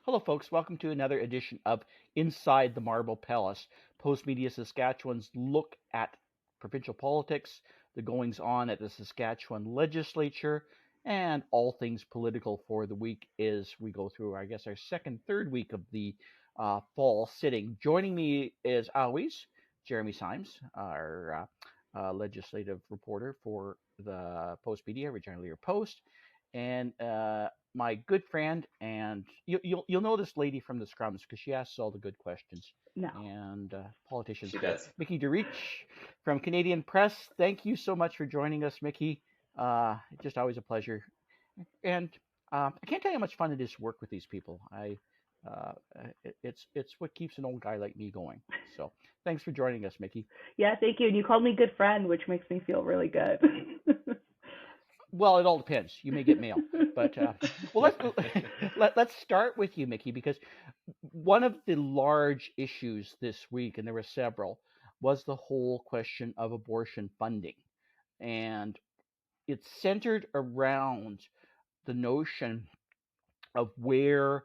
Hello, folks. Welcome to another edition of Inside the Marble Palace, Post Media Saskatchewan's look at provincial politics, the goings on at the Saskatchewan legislature, and all things political for the week as we go through, I guess, our third week of the fall sitting. Joining me, as always, Jeremy Symes, our legislative reporter for the Post Media, Regina Lear Post, and my good friend, and you'll know this lady from the scrums because she asks all the good questions. No. And politicians, She does. Mickey DeReach from Canadian Press. Thank you so much for joining us, Mickey. Just always a pleasure. And I can't tell you how much fun it is to work with these people. It's what keeps an old guy like me going. So thanks for joining us, Mickey. Yeah, thank you. And you called me good friend, which makes me feel really good. Well, it all depends. You may get mail, but well, let's start with you, Mickey, because one of the large issues this week, and there were several, was the whole question of abortion funding, and it's centered around the notion of where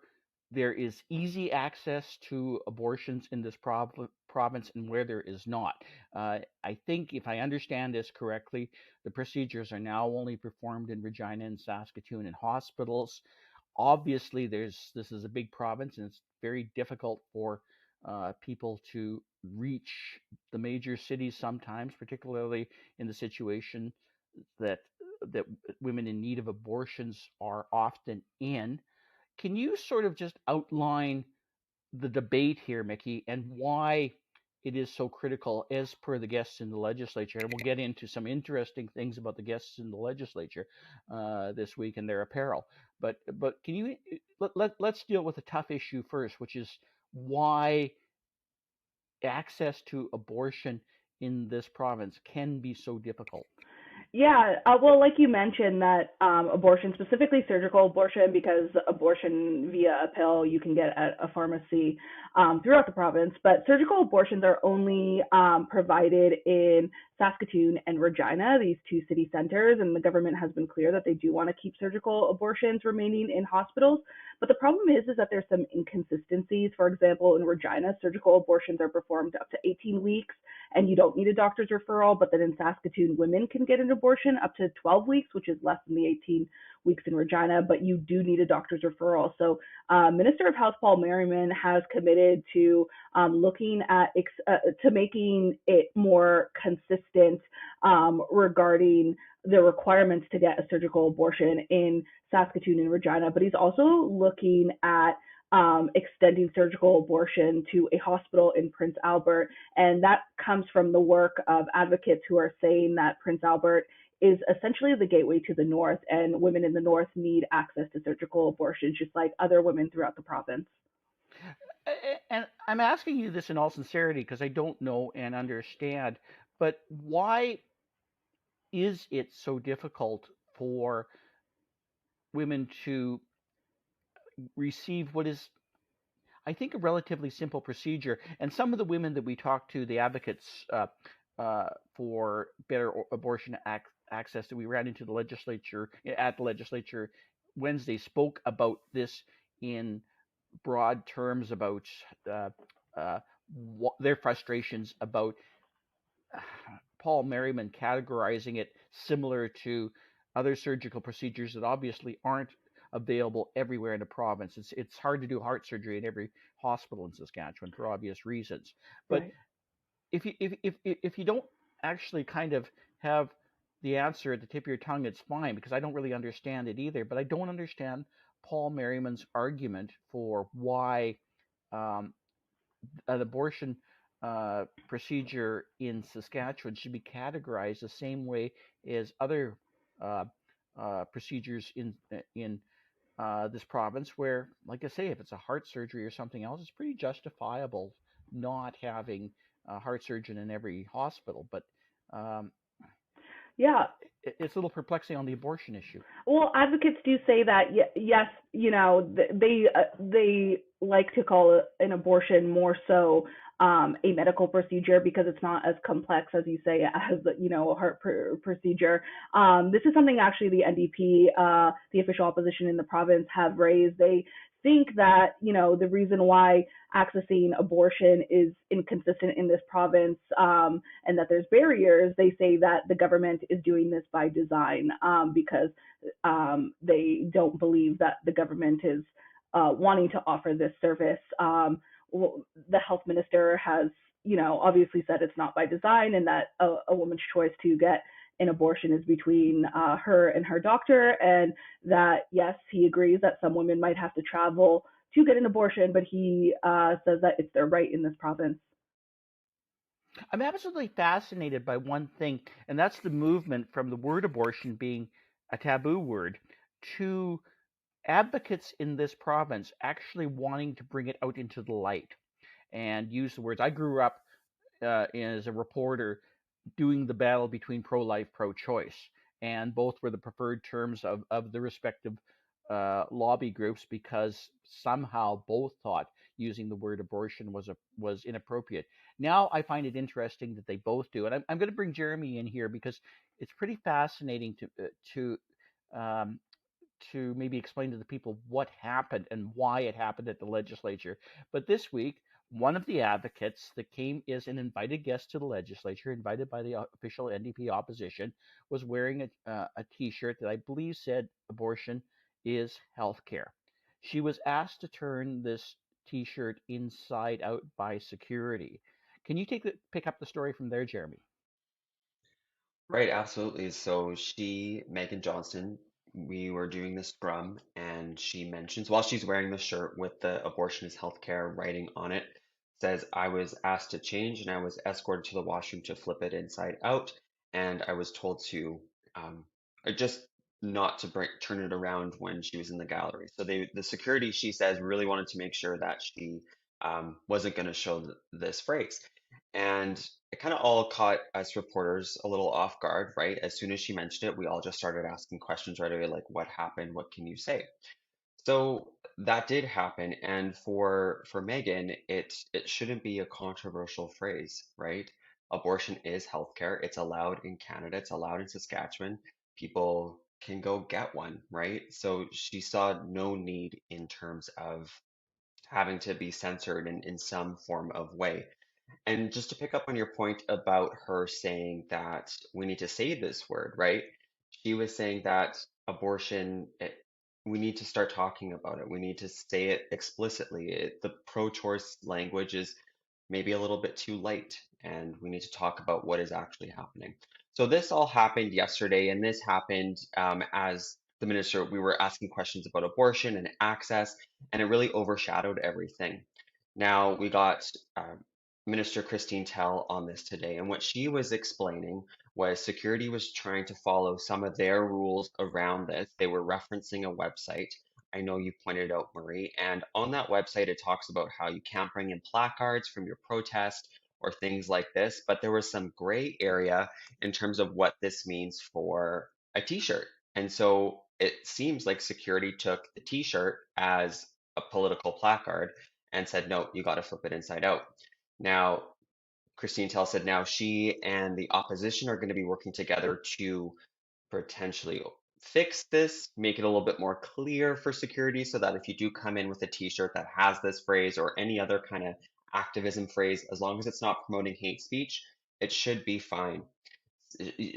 there is easy access to abortions in this province and where there is not. I think, if I understand this correctly, the procedures are now only performed in Regina and Saskatoon in hospitals. Obviously, this is a big province, and it's very difficult for people to reach the major cities sometimes, particularly in the situation that that women in need of abortions are often in. Can you sort of just outline the debate here, Mickey, and why it is so critical as per the guests in the legislature? And we'll get into some interesting things about the guests in the legislature this week and their apparel. But can you let's deal with the tough issue first, which is why access to abortion in this province can be so difficult. Yeah, well, like you mentioned, that abortion, specifically surgical abortion, because abortion via a pill you can get at a pharmacy throughout the province, but surgical abortions are only provided in Saskatoon and Regina, these two city centers, and the government has been clear that they do want to keep surgical abortions remaining in hospitals. But the problem is that there's some inconsistencies. For example, in Regina, surgical abortions are performed up to 18 weeks, and you don't need a doctor's referral. But then in Saskatoon, women can get an abortion up to 12 weeks, which is less than the 18 weeks in Regina, but you do need a doctor's referral. So Minister of Health Paul Merriman has committed to looking at to making it more consistent regarding the requirements to get a surgical abortion in Saskatoon and Regina, but he's also looking at extending surgical abortion to a hospital in Prince Albert. And that comes from the work of advocates who are saying that Prince Albert is essentially the gateway to the north, and women in the north need access to surgical abortions just like other women throughout the province. And I'm asking you this in all sincerity because I don't know and understand, but why is it so difficult for women to receive what is, I think, a relatively simple procedure? And some of the women that we talked to, the advocates for better abortion access that we ran into the legislature at the legislature Wednesday, spoke about this in broad terms about their frustrations about Paul Merriman categorizing it similar to other surgical procedures that obviously aren't available everywhere in the province. It's hard to do heart surgery in every hospital in Saskatchewan for obvious reasons. But Right. if you don't actually kind of have the answer at the tip of your tongue, it's fine, because I don't really understand it either. But I don't understand Paul Merriman's argument for why an abortion procedure in Saskatchewan should be categorized the same way as other uh, procedures in this province, where, like I say, if it's a heart surgery or something else, it's pretty justifiable not having a heart surgeon in every hospital. But um, Yeah. it's a little perplexing on the abortion issue. Well, advocates do say that yes, they like to call an abortion more so a medical procedure because it's not as complex as you say as a heart procedure. This is something actually the NDP, the official opposition in the province, have raised. They think that the reason why accessing abortion is inconsistent in this province, and that there's barriers. They say that the government is doing this by design, because they don't believe that the government is wanting to offer this service. The health minister has, obviously said it's not by design, and that a woman's choice to get an abortion is between her and her doctor, and that yes, he agrees that some women might have to travel to get an abortion, but he says that it's their right in this province. I'm absolutely fascinated by one thing, and that's the movement from the word abortion being a taboo word to advocates in this province actually wanting to bring it out into the light and use the words. I grew up as a reporter doing the battle between pro-life, pro-choice, and both were the preferred terms of the respective lobby groups because somehow both thought using the word abortion was inappropriate. Now I find it interesting that they both do, and I'm going to bring Jeremy in here because it's pretty fascinating um, to maybe explain to the people what happened and why it happened at the legislature. But this week, one of the advocates that came as an invited guest to the legislature, invited by the official NDP opposition, was wearing a T-shirt that I believe said abortion is healthcare. She was asked to turn this T-shirt inside out by security. Can you pick up the story from there, Jeremy? Right, absolutely. So Megan Johnson, we were doing the scrum, and she mentions while she's wearing the shirt with the abortion is healthcare writing on it, says, I was asked to change and I was escorted to the washroom to flip it inside out, and I was told to just not to turn it around when she was in the gallery. So the security, she says, really wanted to make sure that she wasn't going to show this phrase. And it kind of all caught us reporters a little off guard, right? As soon as she mentioned it, we all just started asking questions right away, like, what happened? What can you say? So that did happen, and for Megan, it shouldn't be a controversial phrase, right? Abortion is healthcare. It's allowed in Canada. It's allowed in Saskatchewan. People can go get one, right? So she saw no need in terms of having to be censored in some form of way. And just to pick up on your point about her saying that we need to say this word, right? She was saying that abortion, we need to start talking about it. We need to say it explicitly. The pro-choice language is maybe a little bit too light, and we need to talk about what is actually happening. So this all happened yesterday, and this happened as the minister, we were asking questions about abortion and access, and it really overshadowed everything. Now we got Minister Christine Tell on this today, and what she was explaining was security was trying to follow some of their rules around this. They were referencing a website. I know you pointed out, Marie, and on that website it talks about how you can't bring in placards from your protest or things like this, but there was some gray area in terms of what this means for a t-shirt. And so it seems like security took the t-shirt as a political placard and said, no, you got to flip it inside out. Now, Christine Tell said now she and the opposition are going to be working together to potentially fix this, make it a little bit more clear for security so that if you do come in with a t-shirt that has this phrase or any other kind of activism phrase, as long as it's not promoting hate speech, it should be fine.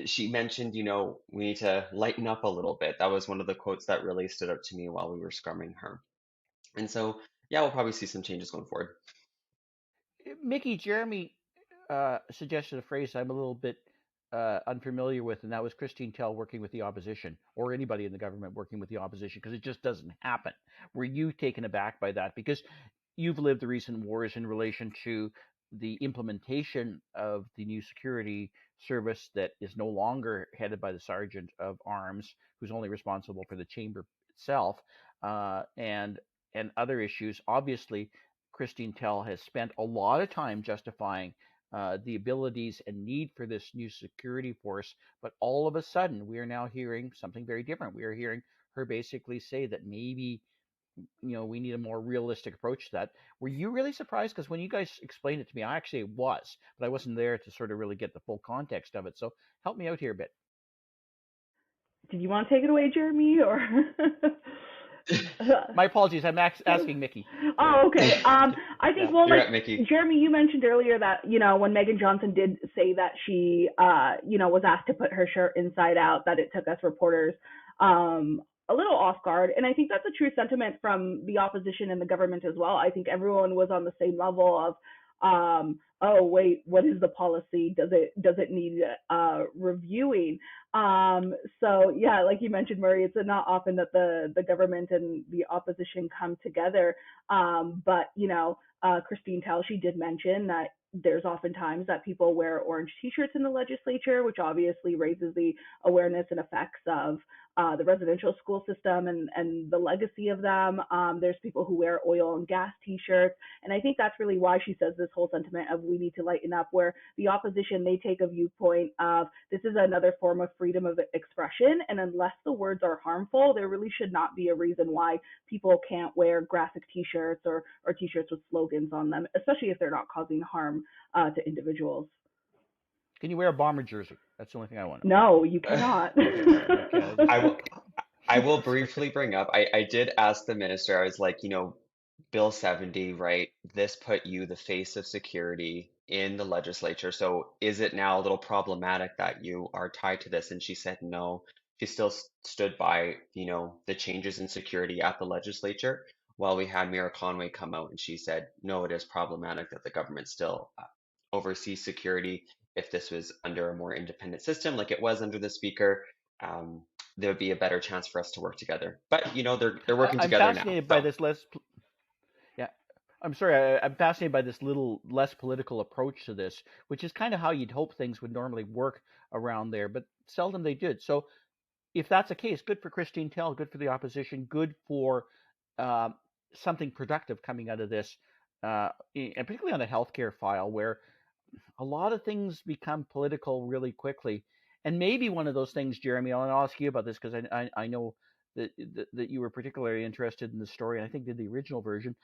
She mentioned, we need to lighten up a little bit. That was one of the quotes that really stood out to me while we were scrumming her. And so, yeah, we'll probably see some changes going forward. Mickey, Jeremy suggested a phrase I'm a little bit unfamiliar with, and that was Christine Tell working with the opposition, or anybody in the government working with the opposition, because it just doesn't happen. Were you taken aback by that? Because you've lived the recent wars in relation to the implementation of the new security service that is no longer headed by the sergeant of arms, who's only responsible for the chamber itself, and other issues. Obviously, Christine Tell has spent a lot of time justifying the abilities and need for this new security force, but all of a sudden we are now hearing something very different. We are hearing her basically say that maybe we need a more realistic approach to that. Were you really surprised? Because when you guys explained it to me, I actually was, but I wasn't there to sort of really get the full context of it. So help me out here a bit. Did you want to take it away, Jeremy, or? My apologies. I'm asking Mickey. Oh, okay. I think, Yeah. well, You're like at Mickey. Jeremy, you mentioned earlier that, when Megan Johnson did say that she, was asked to put her shirt inside out, that it took us reporters, a little off guard. And I think that's a true sentiment from the opposition and the government as well. I think everyone was on the same level of, oh, wait, what is the policy? Does it need, reviewing? So yeah, like you mentioned, Murray, it's not often that the government and the opposition come together. But Christine Tell, she did mention that there's oftentimes that people wear orange T-shirts in the legislature, which obviously raises the awareness and effects of the residential school system and the legacy of them. There's people who wear oil and gas T-shirts, and I think that's really why she says this whole sentiment of we need to lighten up, where the opposition, they take a viewpoint of this is another form of freedom of expression, and unless the words are harmful, there really should not be a reason why people can't wear graphic T-shirts or T-shirts with slogans on them, especially if they're not causing harm to individuals. Can you wear a bomber jersey? That's the only thing I want to No, you cannot. know. Okay. Okay. I will I will briefly bring up, I did ask the minister, I was like, Bill 70, right? This put you the face of security in the legislature. So is it now a little problematic that you are tied to this? And she said no. She still stood by, the changes in security at the legislature, while we had Mira Conway come out and she said, no, it is problematic that the government still oversees security. If this was under a more independent system, like it was under the speaker, um, there would be a better chance for us to work together. But they're working I'm together now. fascinated by So this yeah. I'm sorry. I'm fascinated by this little less political approach to this, which is kind of how you'd hope things would normally work around there, but seldom they did. So if that's the case, good for Christine Tell, good for the opposition, good for um, something productive coming out of this, and particularly on the healthcare file, where a lot of things become political really quickly. And maybe one of those things, Jeremy, I'll ask you about this because I know that you were particularly interested in the story, and I think did the original version.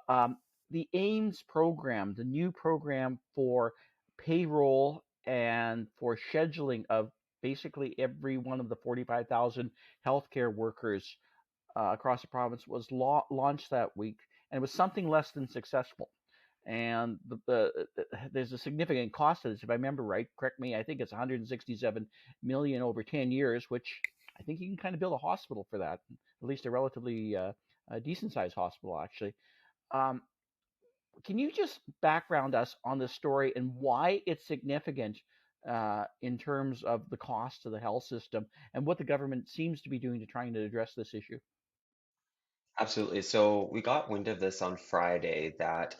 Um, the AIMS program, the new program for payroll and for scheduling of basically every one of the 45,000 healthcare workers across the province was launched that week, and it was something less than successful. And there's a significant cost to this, if I remember right. Correct me. I think it's 167 million over 10 years, which I think you can kind of build a hospital for that, at least a relatively decent sized hospital, actually. Um, can you just background us on the story and why it's significant in terms of the cost to the health system and what the government seems to be doing to trying to address this issue? absolutely. So we got wind of this on Friday that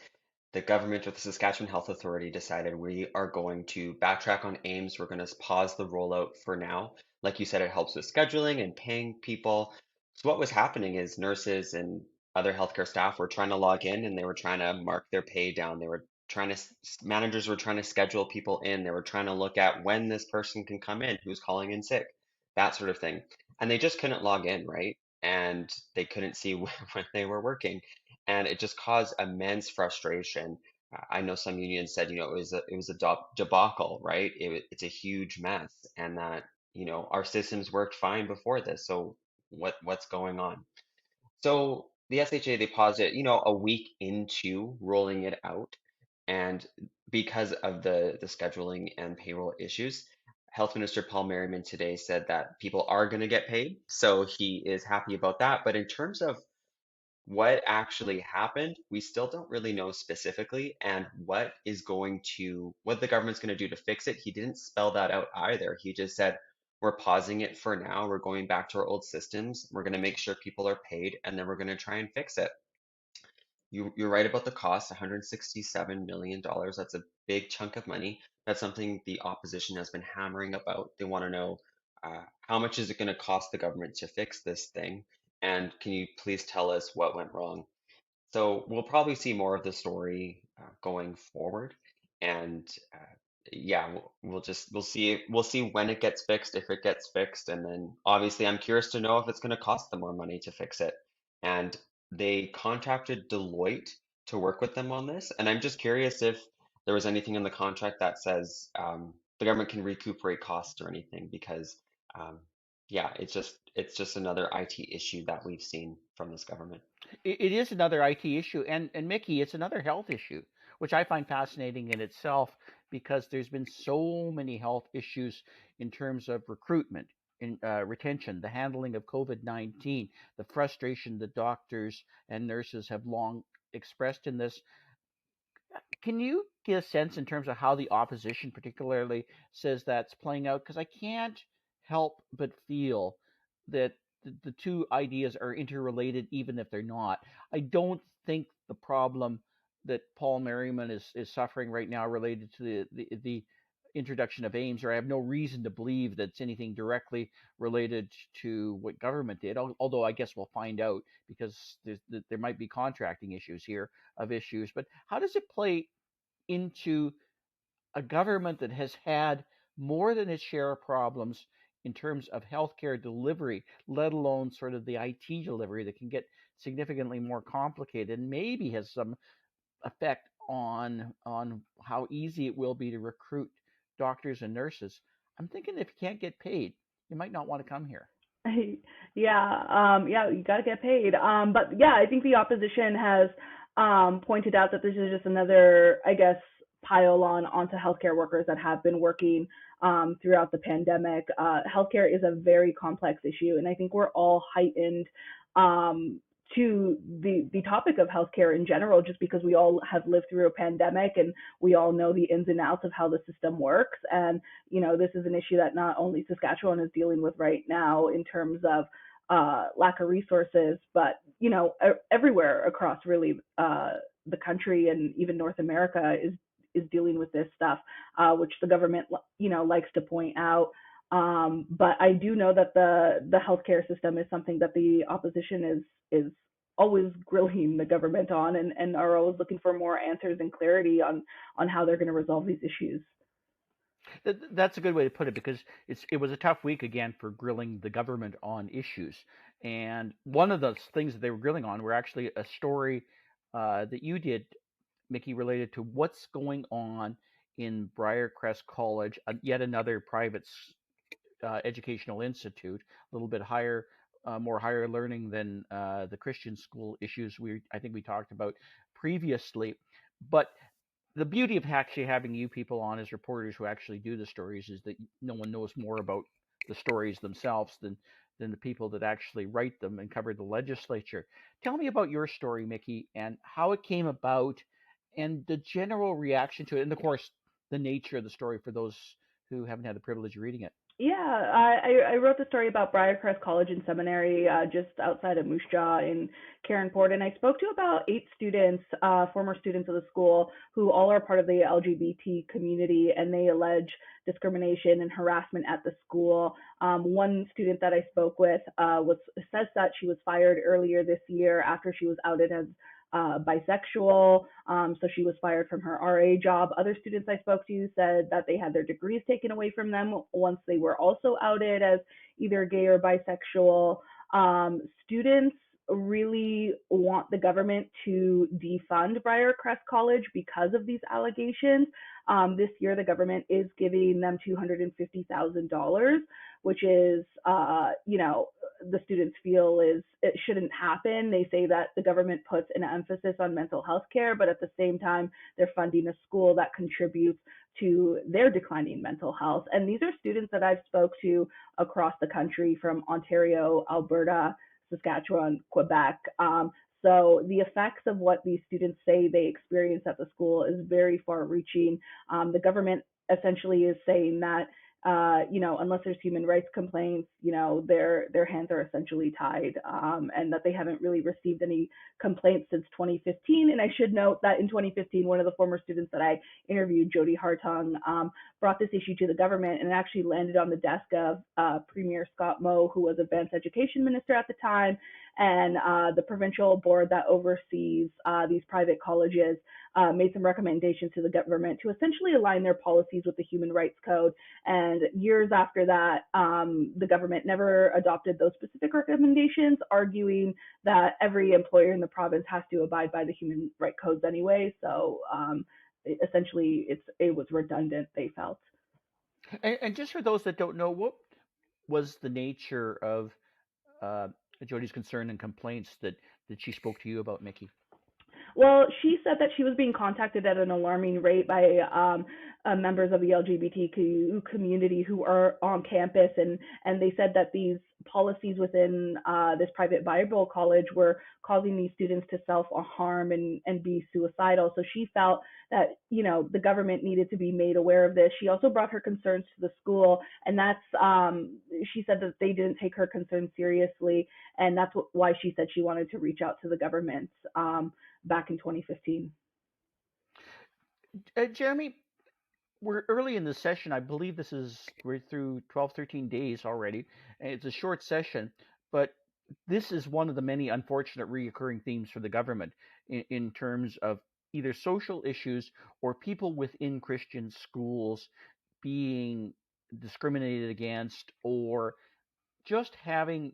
the government with the Saskatchewan Health Authority decided we are going to backtrack on AIMS. We're going to pause the rollout for now. Like you said, it helps with scheduling and paying people. So what was happening is nurses and other healthcare staff were trying to log in and they were trying to mark their pay down. They were trying to, managers were trying to schedule people in. They were trying to look at when this person can come in, who's calling in sick, that sort of thing. And they just couldn't log in, right? And they couldn't see when they were working, and it just caused immense frustration. I know some unions said, it was a debacle, right? It's a huge mess, and that our systems worked fine before this. So what's going on? So the SHA, they paused it, a week into rolling it out, and because of the scheduling and payroll issues. Health Minister Paul Merriman today said that people are going to get paid, so he is happy about that. But in terms of what actually happened, we still don't really know specifically, and what the government's going to do to fix it. He didn't spell that out either. He just said, we're pausing it for now. We're going back to our old systems. We're going to make sure people are paid, and then we're going to try and fix it. You're right about the cost, $167 million. That's a big chunk of money. That's something the opposition has been hammering about. They want to know how much is it going to cost the government to fix this thing? And can you please tell us what went wrong? So we'll probably see more of the story going forward, and yeah, we'll see when it gets fixed, if it gets fixed, and then obviously I'm curious to know if it's going to cost them more money to fix it. And they contacted Deloitte to work with them on this. And I'm just curious if there was anything in the contract that says the government can recuperate costs or anything, because um, yeah, it's just another IT issue that we've seen from this government. It is another IT issue, and Mickey, it's another health issue, which I find fascinating in itself because there's been so many health issues in terms of recruitment, in retention, the handling of COVID-19, the frustration that doctors and nurses have long expressed in this. Can you get a sense in terms of how the opposition particularly says that's playing out? Because I can't help but feel that the two ideas are interrelated, even if they're not. I don't think the problem that Paul Merriman is suffering right now related to the introduction of AIMS, or I have no reason to believe that's anything directly related to what government did, although I guess we'll find out because there might be contracting issues here of issues. But how does it play into a government that has had more than its share of problems in terms of healthcare delivery, let alone sort of the IT delivery that can get significantly more complicated and maybe has some effect on how easy it will be to recruit doctors and nurses? I'm thinking if you can't get paid, you might not want to come here. Yeah, yeah, you got to get paid. But yeah, I think the opposition has pointed out that this is just another, I guess, pile on onto healthcare workers that have been working throughout the pandemic. Healthcare is a very complex issue, and I think we're all heightened um, to the topic of healthcare in general, just because we all have lived through a pandemic and we all know the ins and outs of how the system works. And this is an issue that not only Saskatchewan is dealing with right now in terms of lack of resources, but everywhere across really the country and even North America is dealing with this stuff, which the government likes to point out. But I do know that the healthcare system is something that the opposition is always grilling the government on, and are always looking for more answers and clarity on how they're going to resolve these issues. That's a good way to put it because it was a tough week again for grilling the government on issues. And one of those things that they were grilling on were actually a story that you did, Mickey, related to what's going on in Briarcrest College, yet another private educational institute, a little bit higher, more higher learning than the Christian school issues I think we talked about previously. But the beauty of actually having you people on as reporters who actually do the stories is that no one knows more about the stories themselves than the people that actually write them and cover the legislature. Tell me about your story, Mickey, and how it came about and the general reaction to it, and of course the nature of the story for those who haven't had the privilege of reading it. Yeah, I wrote the story about Briarcrest College and Seminary just outside of Moose Jaw in Cairnport, and I spoke to about 8 students, former students of the school, who all are part of the LGBT community, and they allege discrimination and harassment at the school. One student that I spoke with says that she was fired earlier this year after she was outed as bisexual. So she was fired from her RA job. Other students I spoke to said that they had their degrees taken away from them once they were also outed as either gay or bisexual. Students really want the government to defund Briarcrest College because of these allegations. This year, the government is giving them $250,000, which is, the students feel it shouldn't happen. They say that the government puts an emphasis on mental health care, but at the same time, they're funding a school that contributes to their declining mental health. And these are students that I've spoke to across the country from Ontario, Alberta, Saskatchewan, Quebec. So the effects of what these students say they experience at the school is very far reaching. The government essentially is saying that unless there's human rights complaints, their hands are essentially tied, and that they haven't really received any complaints since 2015. And I should note that in 2015, one of the former students that I interviewed, Jody Hartung, brought this issue to the government, and it actually landed on the desk of Premier Scott Moe, who was advanced education minister at the time. and the provincial board that oversees these private colleges made some recommendations to the government to essentially align their policies with the Human Rights Code. And years after that, the government never adopted those specific recommendations, arguing that every employer in the province has to abide by the human rights codes anyway. So essentially, it was redundant, they felt. And just for those that don't know, what was the nature of uh, Jody's concern and complaints that she spoke to you about, Mickey? Well, she said that she was being contacted at an alarming rate by members of the LGBTQ community who are on campus, and they said that these policies within this private Bible college were causing these students to self harm and be suicidal. So she felt that the government needed to be made aware of this. She also brought her concerns to the school, and that's she said that they didn't take her concerns seriously, and that's why she said she wanted to reach out to the government. Back in 2015. Jeremy, we're early in the session. I believe we're through 12, 13 days already, and it's a short session, but this is one of the many unfortunate reoccurring themes for the government in terms of either social issues or people within Christian schools being discriminated against or just having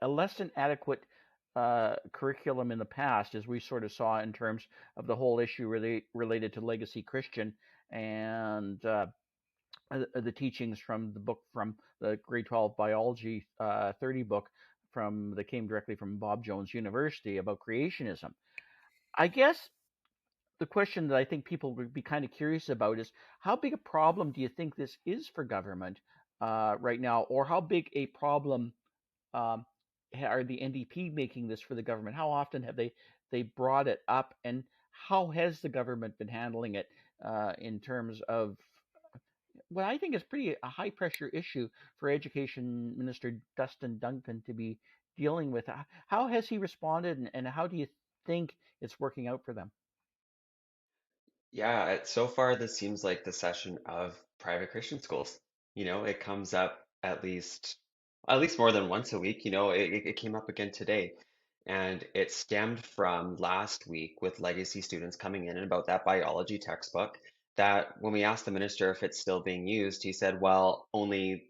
a less than adequate curriculum in the past, as we sort of saw in terms of the whole issue related to Legacy Christian and the teachings from the book from the grade 12 biology 30 book that came directly from Bob Jones University about creationism. I guess the question that I think people would be kind of curious about is how big a problem do you think this is for government right now, or how big a problem um, are the NDP making this for the government? How often have they brought it up, and how has the government been handling it in terms of what I think is pretty a high pressure issue for Education Minister Dustin Duncan to be dealing with? How has he responded, and how do you think it's working out for them? Yeah, so far this seems like the session of private Christian schools. It comes up at least more than once a week. It came up again today. And it stemmed from last week with legacy students coming in about that biology textbook that when we asked the minister if it's still being used, he said, well, only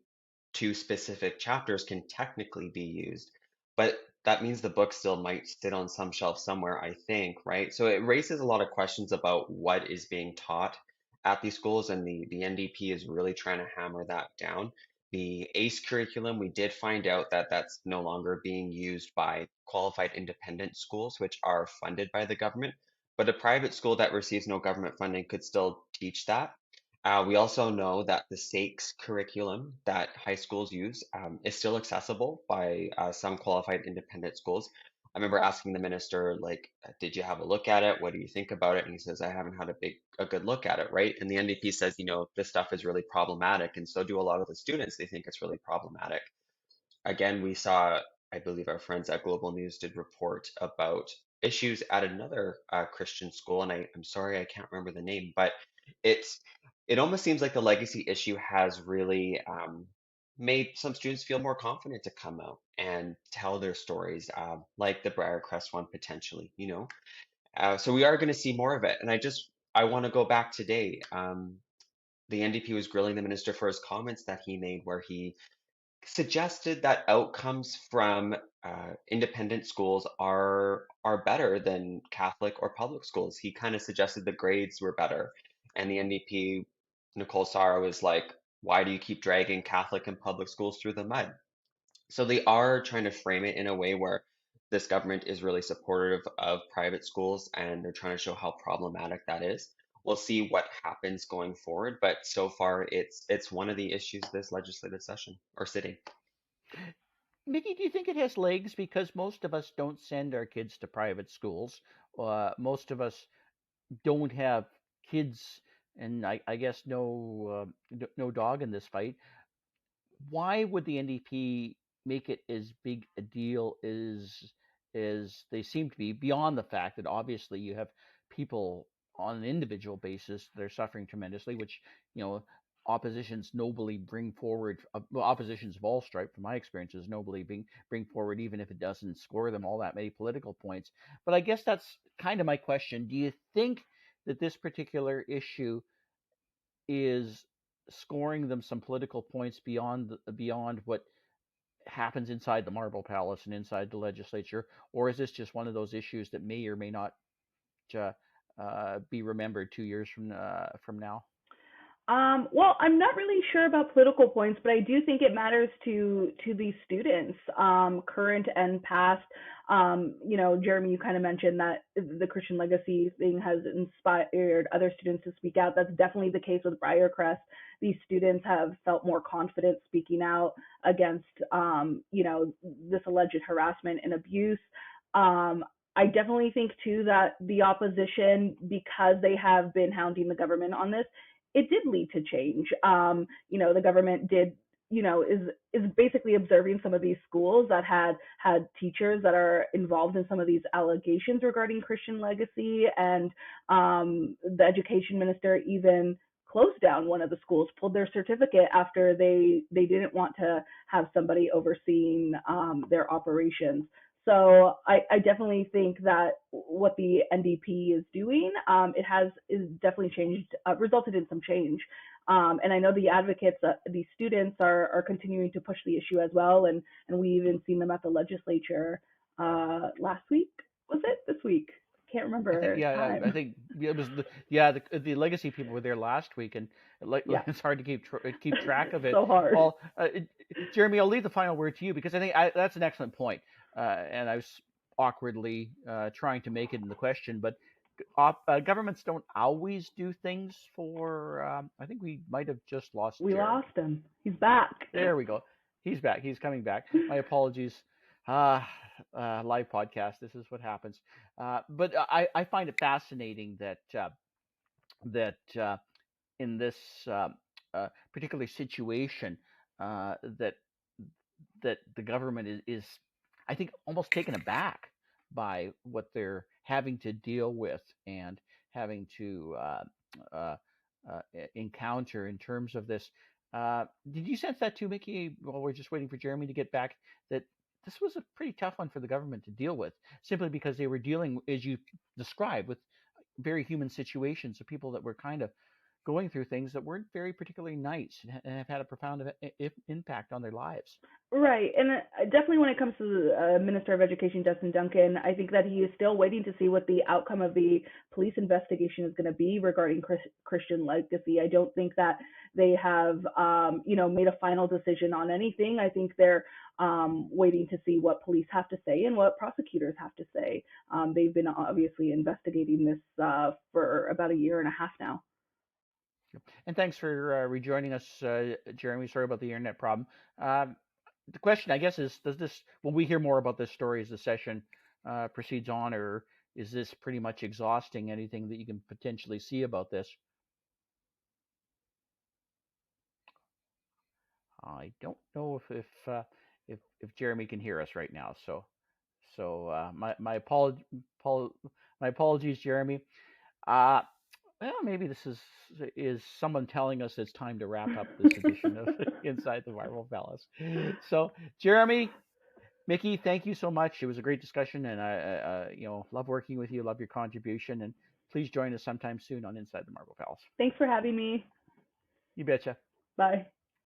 two specific chapters can technically be used. But that means the book still might sit on some shelf somewhere, I think, right? So it raises a lot of questions about what is being taught at these schools, and the NDP is really trying to hammer that down. The ACE curriculum, we did find out that that's no longer being used by qualified independent schools, which are funded by the government. But a private school that receives no government funding could still teach that. We also know that the SAKES curriculum that high schools use is still accessible by some qualified independent schools. I remember asking the minister, like, did you have a look at it? What do you think about it? And he says, I haven't had a good look at it, right? And the NDP says, this stuff is really problematic, and so do a lot of the students. They think it's really problematic. Again, we saw, I believe our friends at Global News did report about issues at another Christian school, and I'm sorry I can't remember the name, but it's it almost seems like the legacy issue has really made some students feel more confident to come out and tell their stories, like the Briarcrest one potentially. So we are going to see more of it, and I want to go back today. The NDP was grilling the minister for his comments that he made, where he suggested that outcomes from independent schools are better than Catholic or public schools. He kind of suggested the grades were better, and the NDP, Nicole Sarah, was like, "Why do you keep dragging Catholic and public schools through the mud?" So they are trying to frame it in a way where this government is really supportive of private schools, and they're trying to show how problematic that is. We'll see what happens going forward, but so far it's one of the issues this legislative session or sitting. Mickey, do you think it has legs? Because most of us don't send our kids to private schools. Most of us don't have kids, and I guess no dog in this fight. Why would the NDP make it as big a deal as they seem to be, beyond the fact that obviously you have people on an individual basis that are suffering tremendously, which you know oppositions nobly bring forward, well, oppositions of all stripe, from my experiences, nobly bring forward, even if it doesn't score them all that many political points. But I guess that's kind of my question. Do you think that this particular issue is scoring them some political points beyond what happens inside the Marble Palace and inside the legislature, or is this just one of those issues that may or may not be remembered 2 years from now? Well, I'm not really sure about political points, but I do think it matters to these students, current and past. Jeremy, you kind of mentioned that the Christian legacy thing has inspired other students to speak out. That's definitely the case with Briarcrest. These students have felt more confident speaking out against, this alleged harassment and abuse. I definitely think too that the opposition, because they have been hounding the government on this, it did lead to change. The government did, is basically observing some of these schools that had teachers that are involved in some of these allegations regarding Christian legacy, and the education minister even closed down one of the schools, pulled their certificate after they didn't want to have somebody overseeing their operations. So I definitely think that what the NDP is doing, is definitely changed, resulted in some change. And I know the advocates, these students are continuing to push the issue as well. And we even seen them at the legislature last week. Was it this week? Can't remember. I think it was the legacy people were there last week, and it's hard to keep track of it. So hard. Well, Jeremy, I'll leave the final word to you, because I think that's an excellent point. And I was awkwardly trying to make it in the question, but governments don't always do things for. I think we might have just lost. We Jeremy. lost him. He's back. There we go. He's back. He's coming back. My apologies. Live podcast. This is what happens. But I find it fascinating that in this particular situation, that the government is, I think, almost taken aback by what they're having to deal with and having to encounter in terms of this. Did you sense that too, Mickey, while we're just waiting for Jeremy to get back, that this was a pretty tough one for the government to deal with, simply because they were dealing, as you described, with very human situations of people that were kind of going through things that weren't very particularly nice and have had a profound impact on their lives? Right. And definitely when it comes to the Minister of Education, Justin Duncan, I think that he is still waiting to see what the outcome of the police investigation is going to be regarding Christian legacy. I don't think that they have, made a final decision on anything. I think they're waiting to see what police have to say and what prosecutors have to say. They've been obviously investigating this for about a year and a half now. And thanks for rejoining us, Jeremy. Sorry about the internet problem. The question, I guess, is: will we hear more about this story as the session proceeds on, or is this pretty much exhausting anything that you can potentially see about this? I don't know if Jeremy can hear us right now. So my apologies, Jeremy. Well, maybe this is someone telling us it's time to wrap up this edition of Inside the Marble Palace. So, Jeremy, Mickey, thank you so much. It was a great discussion, and I love working with you. Love your contribution, and please join us sometime soon on Inside the Marble Palace. Thanks for having me. You betcha. Bye.